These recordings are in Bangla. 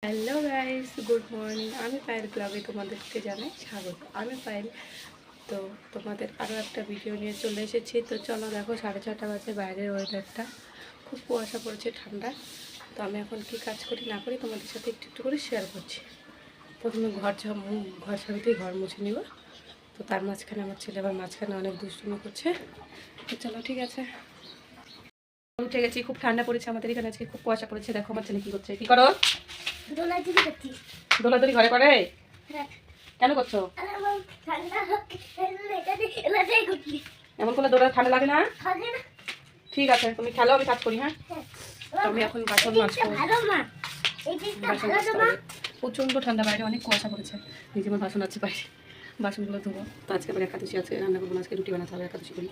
Hello guys, good morning. আমি পায়েল ব্লগে তোমাদেরকে জানাই স্বাগত। আমি পায়েল। তো তোমাদের আরও একটা ভিডিও নিয়ে চলে এসেছি। তো চলো, দেখো 6:30 বাজে, বাইরের ওয়েদারটা খুব কুয়াশা পড়েছে, ঠান্ডা। তো আমি এখন কি কাজ করি না করি তোমাদের সাথে একটু একটু করে শেয়ার করছি। প্রথমে ঘর ঝাড়ু দিয়ে ঘর মুছে নিব। তো তার মাঝখানে আমার ছেলে আবার মাঝখানে অনেক দুষ্টুমি করছে। তো চলো, ঠিক আছে। উঠে গেছি, খুব ঠান্ডা পড়েছে আমাদের এখানে, আজকে খুব কুয়াশা পড়েছে। দেখো আমার ছেলে কি করছে। কি করো? দোলাদুলি ঘরে করে? কেন করছো এমন করলে? দৌড়া ঠান্ডা লাগে না? ঠিক আছে, তুমি খেলো, আমি কাজ করি। হ্যাঁ, আমি এখন বাসন মাজবো। প্রচন্ড ঠান্ডা, বাইরে অনেক কুয়াশা পড়েছে। এই যেমন বাসন আছে বাইরে, বাসনগুলো ধোবো। তো আজকে আবার একাদশী আছে, রান্না করবো না, আজকে রুটি বানাতে হবে, একাদশী করি।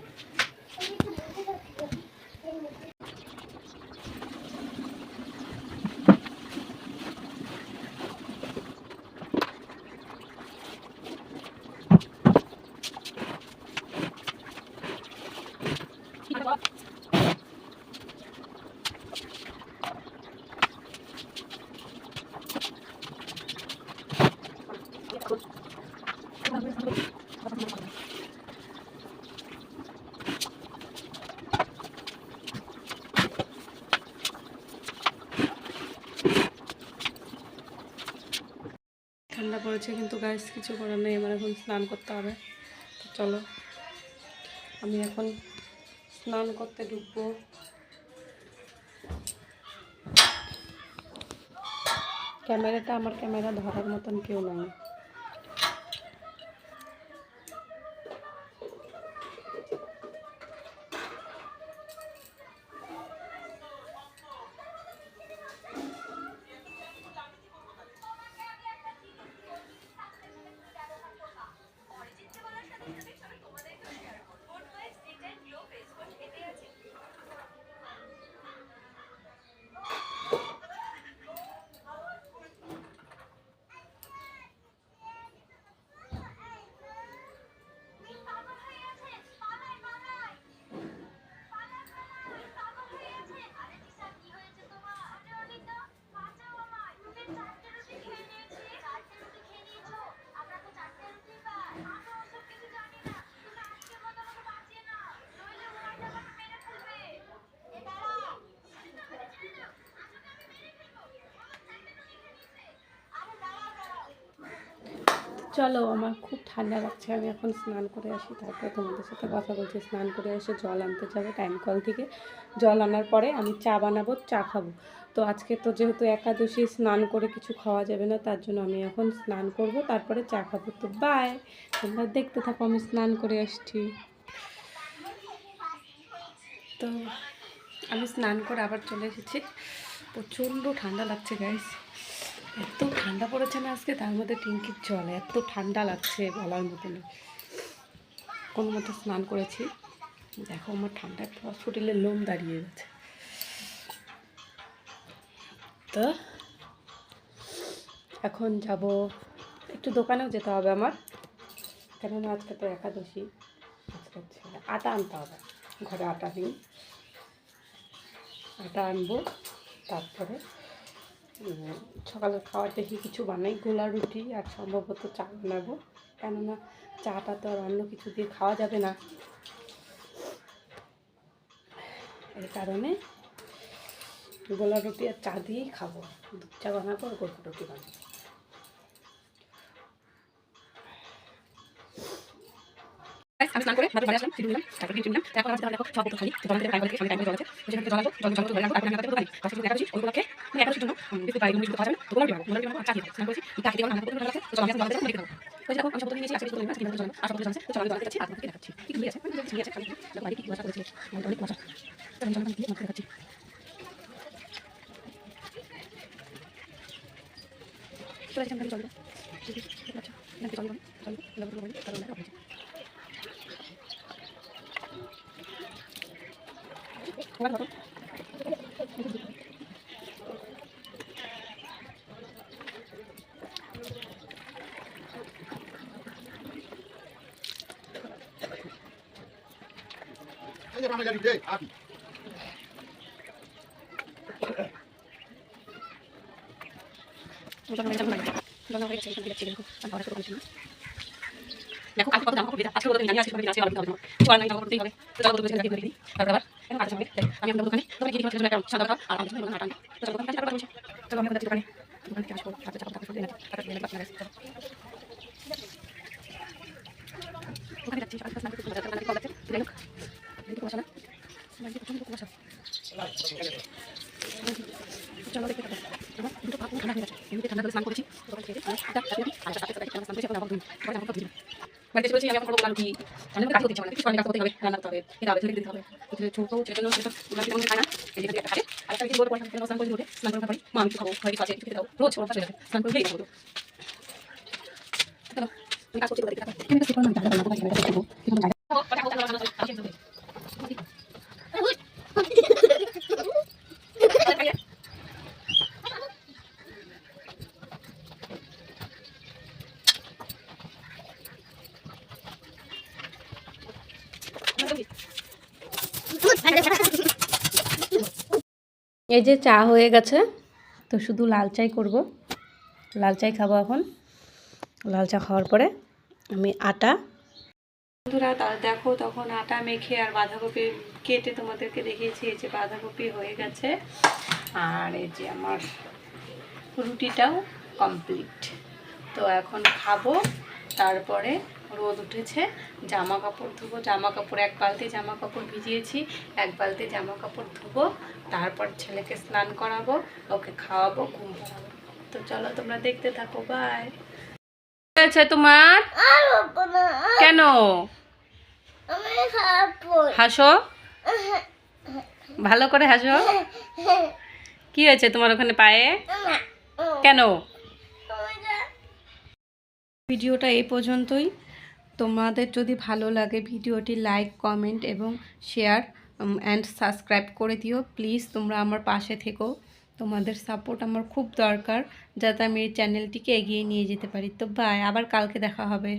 ঠান্ডা পড়েছে কিন্তু গাইস, কিছু করার নেই, আমার এখন স্নান করতে হবে। তো চলো, আমি এখন স্নান করতে ঢুকবো। ক্যামেরাটা, আমার ক্যামেরা ধরার মতন কেউ নাই। চলো, আমার খুব ঠান্ডা লাগছে, আমি এখন স্নান করে আসি, তারপরে তোমাদের সাথে কথা বলছি। স্নান করে এসে জল আনতে যাবো টাইম কল থেকে। জল আনার পরে আমি চা বানাবো, চা খাবো। তো আজকে তো যেহেতু একাদশী, স্নান করে কিছু খাওয়া যাবে না, তার জন্য আমি এখন স্নান করব, তারপরে চা খাবো। তো বাই, তোমরা দেখতে থাকো, আমি স্নান করে আসছি। তো আমি স্নান করে আবার চলে এসেছি। প্রচণ্ড ঠান্ডা লাগছে গাইস, এত ঠান্ডা পড়েছে না আজকে, তার মধ্যে ট্যাঙ্কির জল, এত ঠান্ডা লাগছে বলার মতো না। কোনো মতো স্নান করেছি, দেখো আমার ঠান্ডায় পুরো শরীরে লোম দাঁড়িয়ে গেছে। তো এখন যাব, একটু দোকানেও যেতে হবে আমার, কেননা আজকে তো একাদশী। আজকে হচ্ছে আটা আনতে হবে, ঘরে আটা নেই, আটা আনবো। তারপরে সকালের খাওয়ার দেখি কিছু বানাই, গোলা রুটি আর সম্ভবত চা বানাবো, কেননা চাটা তো আর অন্য কিছু দিয়ে খাওয়া যাবে না। এই কারণে গোলা রুটি আর চা দিয়েই খাবো, দুধ চা বানাবো আর গোলা রুটি বানাবো। আমি স্নান করে মাত্র বাড়ি আসলাম, সিঁড়ি নিলাম, তারপরে ক্রিম নিলাম। এখন আমার দেখো সব বোতল খালি, জল থেকে টাইম থেকে সামনে টাইম জল আছে, সেখান থেকে জল আনবো, জল ধরে রাখবো, তারপরে আমি দোকানে কাছে একাদশী, ওই গোলাকে আমি একাদশীর জন্য বিস্কুট পাই, মুড়ি খাওয়া যাবে না, তো গোলা রুটি বানাবো, গোলা রুটি বানাবো আর চা খেয়ে স্নান করেছি, চা খেতে আমার বোতল আছে। তো চলো আমি এখন জল দেবো, দেখে দেবো। ওই দেখো আমি সব বোতল নিয়েছি, আজকে বোতল নিলাম, কিনে জল আর সব বোতল আছে। তো চলো আমি জল দেখাচ্ছি, আর তোমাকে দেখাচ্ছি কি কি আছে, কি আছে খালি দেখো, আগে কি কুয়াশা করেছে, অনেক কুয়াশা। তো আমি জল দিয়ে তোমাকে দেখাচ্ছি। চলে এসেছি, আমি জল দেবো, দেখতে পাচ্ছ, এখান থেকে জল দেবো, জল দেবো, জল দেবো, তারপরে দেখো তোমার বোতল। দেখো কালকে কত জামা কাপড় আজকে বলতে জানি আজকে সবাই আছে আলাদা হবে কিছু আর নাই জামা কাপড় দিতে হবে তো জামা কাপড় গুলো রেখে দিই তারপর আবার এখন কাজের সঙ্গে আমি দোকানে কি কিছু একটা সাদা কাপড় আর আমি দোকানে হাঁটান তো চলো দোকানে কাজ করতে চলো আমি দোকানে থেকে আসবো তারপর চাপা তারপর দিন তারপর দিন বাকি আছে ওখানে যাচ্ছি আজকে স্নান করতে যাচ্ছি কল আছে যাই হোক দেখতে বসা না বাকি প্রচন্ড বসা চলো দেখতে থাকো দুটো কাপড় ঠান্ডা হয়ে গেছে এমনিতে ঠান্ডা করে স্নান করেছি দোকান থেকে আর সাথে সাথে স্নান করেছি এখন আবার ধুই পরে আমার ধুই বাড়িতে বলছি আমি এখন করবো লালটি মানে কাজ করতে চাই না কিছু কাজ করতে হবে রান্না করতে হবে এটা আবেদন দিতে হবে ছোট ছেলের জন্য সেটা লালটি মনে খায় না এই যে একটা খায় আর একটা কিছু বড় পয়সা স্নান করে উঠে স্নান করতে পারি মা আমি কিছু খাবো হয় কিছু আছে কিছু খেতে দাও রোজ ওর পাশে স্নান করে যাবো চলো আমি কাজ করতে দেখতে থাকো আমি তো সেটা না জায়গা না জায়গা দেখবো কিন্তু জায়গা কথা বলতে না এই যে চা হয়ে গেছে তো শুধু লাল চাই করব লাল চাই খাবো এখন লাল চা খাওয়ার পরে আমি আটা বন্ধুরা দেখো তখন আটা মেখে আর বাঁধাকপি কেটে তোমাদেরকে দেখিয়েছি এই যে বাঁধাকপি হয়ে গেছে আর এই যে আমার রুটিটাও কমপ্লিট তো এখন খাবো তারপরে রোদ উঠেছে জামা কাপড় ধুবো জামা কাপড় এক বালতি জামা কাপড় ভিজিয়েছি এক বালতি জামা কাপড় ধুবো তারপর ছেলেকে স্নান করাবো ওকে খাওয়াবো ঘুম পাড়াবো তো চলো তোমরা দেখতে থাকো বাই আছে তোমার কেন হাসো ভালো করে হাসো কি হয়েছে তোমার ওখানে পায়ে কেন ভিডিওটা এই পর্যন্তই তোমাদের যদি ভালো লাগে ভিডিওটি লাইক কমেন্ট এবং শেয়ার অ্যান্ড সাবস্ক্রাইব করে দিও প্লিজ তোমরা আমার পাশে থেকো তোমাদের সাপোর্ট আমার খুব দরকার যাতে আমি এই চ্যানেলটিকে এগিয়ে নিয়ে যেতে পারি তো বাই আবার কালকে দেখা হবে